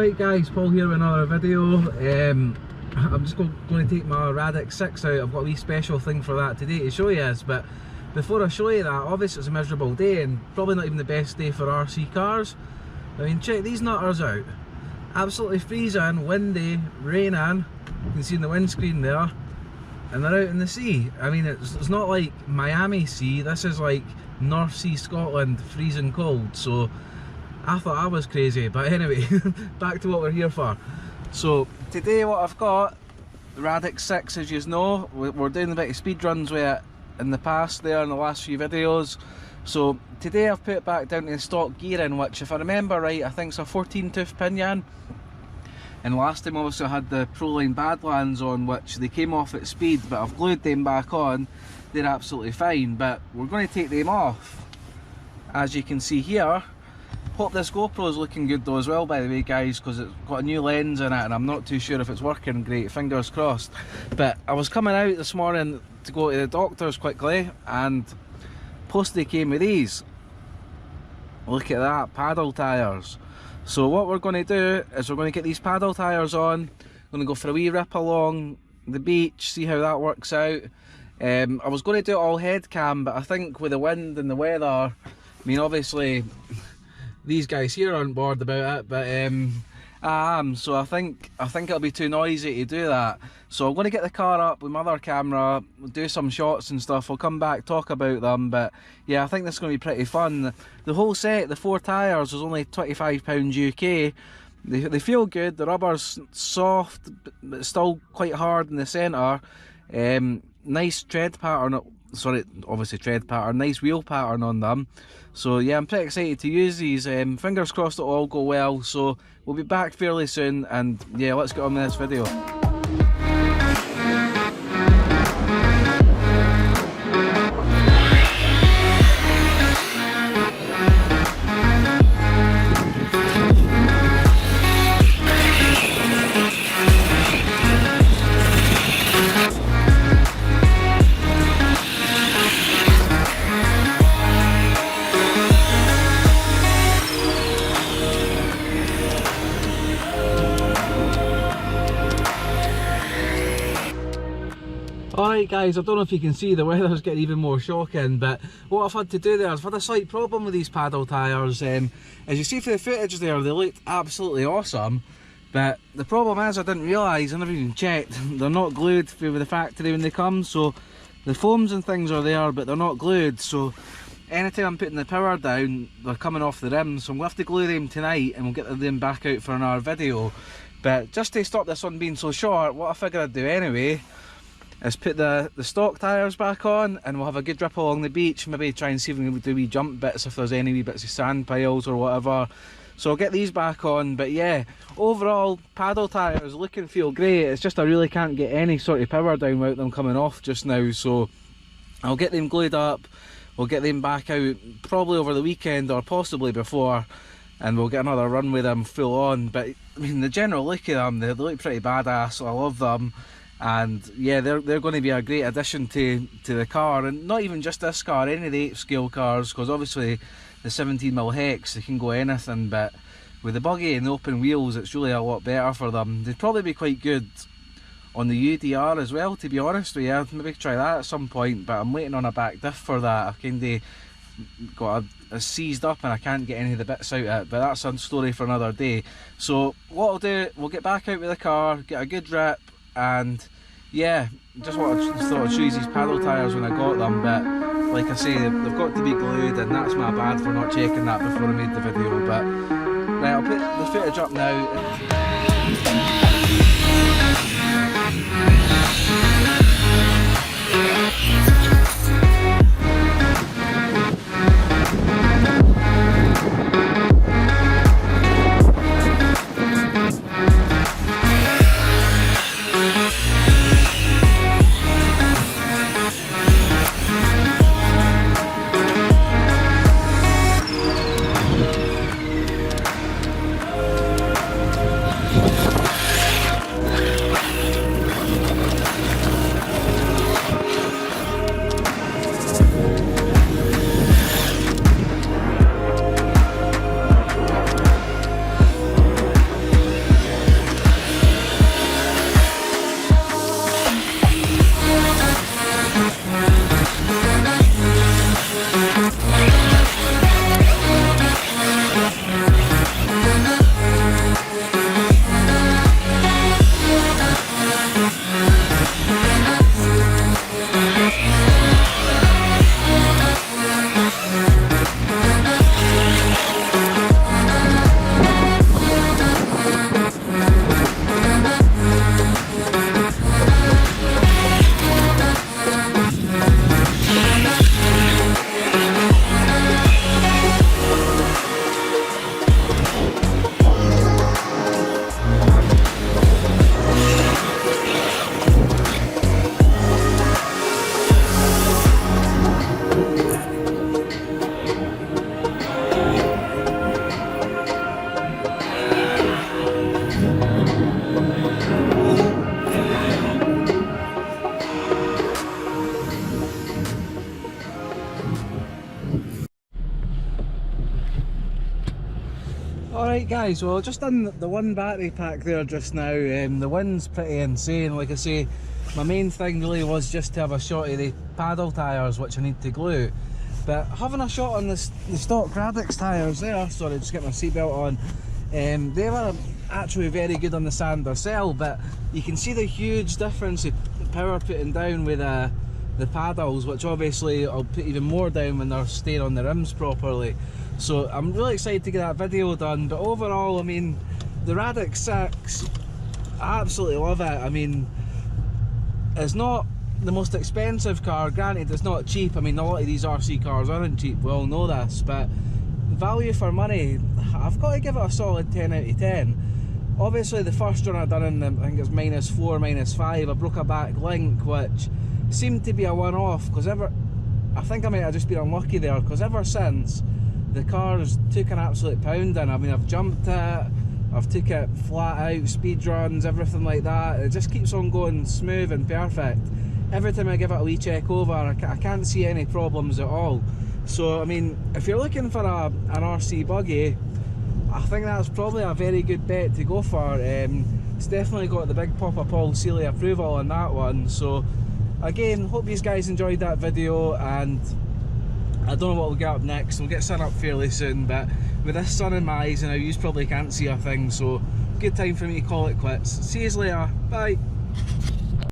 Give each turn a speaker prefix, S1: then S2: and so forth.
S1: Alright guys, Paul here with another video. I'm just going to take my Radix 6 out. I've got a wee special thing for that today to show you, but before I show you that, obviously it's a miserable day and probably not even the best day for RC cars. I mean, check these nutters out. Absolutely freezing, windy, raining. You can see in the windscreen there, and they're out in the sea. I mean, it's not like Miami sea, this is like North Sea Scotland, freezing cold. So I thought I was crazy, but anyway, back to what we're here for. So today what I've got, the Radix 6, as you know, we're doing a bit of speed runs with it in the past there in the last few videos. So today I've put it back down to the stock gearing, which if I remember right, I think it's a 14 tooth pinion. And last time obviously I had the Proline Badlands on, which they came off at speed, but I've glued them back on. They're absolutely fine, but we're going to take them off, as you can see here. Hope this GoPro is looking good though as well, by the way guys, because it's got a new lens in it and I'm not too sure if it's working great, fingers crossed. But I was coming out this morning to go to the doctor's quickly, and post they came with these. Look at that, paddle tyres. So what we're going to do is we're going to get these paddle tyres on, going to go for a wee rip along the beach, see how that works out. I was going to do it all head cam, but I think with the wind and the weather, I mean obviously these guys here aren't bored about it, but I am, so I think it'll be too noisy to do that. So I'm going to get the car up with my other camera, do some shots and stuff. I'll come back, talk about them, but yeah, I think this is going to be pretty fun. The whole set, the 4 tyres, was only £25 UK. They feel good, the rubber's soft but still quite hard in the centre. Nice tread pattern, sorry, obviously tread pattern, nice wheel pattern on them. So yeah, I'm pretty excited to use these. Fingers crossed it'll all go well. So we'll be back fairly soon, and yeah, let's get on with this video. Alright guys, I don't know if you can see, the weather's getting even more shocking, but what I've had to do there is I've had a slight problem with these paddle tyres. As you see from the footage there, they looked absolutely awesome, but the problem is I didn't realise, I never even checked, they're not glued from the factory when they come. So the foams and things are there, but they're not glued, so anytime I'm putting the power down, they're coming off the rims, so I'm going to have to glue them tonight and we'll get them back out for another video. But just to stop this one being so short, what I figured I'd do anyway is put the stock tyres back on, and we'll have a good rip along the beach, maybe try and see if we can do wee jump bits if there's any wee bits of sand piles or whatever. So I'll get these back on, but yeah, overall paddle tyres look and feel great. It's just I really can't get any sort of power down without them coming off just now, so I'll get them glued up, we'll get them back out probably over the weekend or possibly before, and we'll get another run with them full on. But I mean, the general look of them, they look pretty badass, so I love them. And yeah, they're going to be a great addition to the car, and not even just this car, any of the 8 scale cars, because obviously the 17mm hex, they can go anything, but with the buggy and the open wheels, it's really a lot better for them. They'd probably be quite good on the UDR as well, to be honest with you. I'd maybe try that at some point, but I'm waiting on a back diff for that. I've kind of got a seized up and I can't get any of the bits out of it, but that's a story for another day. So what I'll do, we'll get back out with the car, get a good rip, and yeah, just thought I'd show you these paddle tyres when I got them. But like I say, they've got to be glued, and that's my bad for not checking that before I made the video. But right, I'll put the footage up now. Right guys, well just done the one battery pack there just now. The wind's pretty insane. Like I say, my main thing really was just to have a shot of the paddle tyres, which I need to glue. But having a shot on the stock Radix tyres there, sorry, just get my seatbelt on, they were actually very good on the sand themselves, but you can see the huge difference of power putting down with the paddles, which obviously I'll put even more down when they're staying on the rims properly. So I'm really excited to get that video done. But overall, I mean, the Radix 6, I absolutely love it. I mean, it's not the most expensive car, granted it's not cheap. I mean, a lot of these RC cars aren't cheap, we all know this, but value for money, I've got to give it a solid 10 out of 10. Obviously the first run I done in the, I think it's -4, -5, I broke a back link, which seemed to be a one-off, because I think I might have just been unlucky there, because ever since the car's took an absolute pounding. I mean, I've jumped it, I've took it flat out, speed runs, everything like that. It just keeps on going smooth and perfect. Every time I give it a wee check over, I can't see any problems at all. So I mean, if you're looking for an RC buggy, I think that's probably a very good bet to go for. It's definitely got the big Papa Paul Sealy approval on that one. So again, hope you guys enjoyed that video, and I don't know what we'll get up next. We'll get sun up fairly soon, but with this sun in my eyes now, you probably can't see a thing, so good time for me to call it quits. See you later, bye.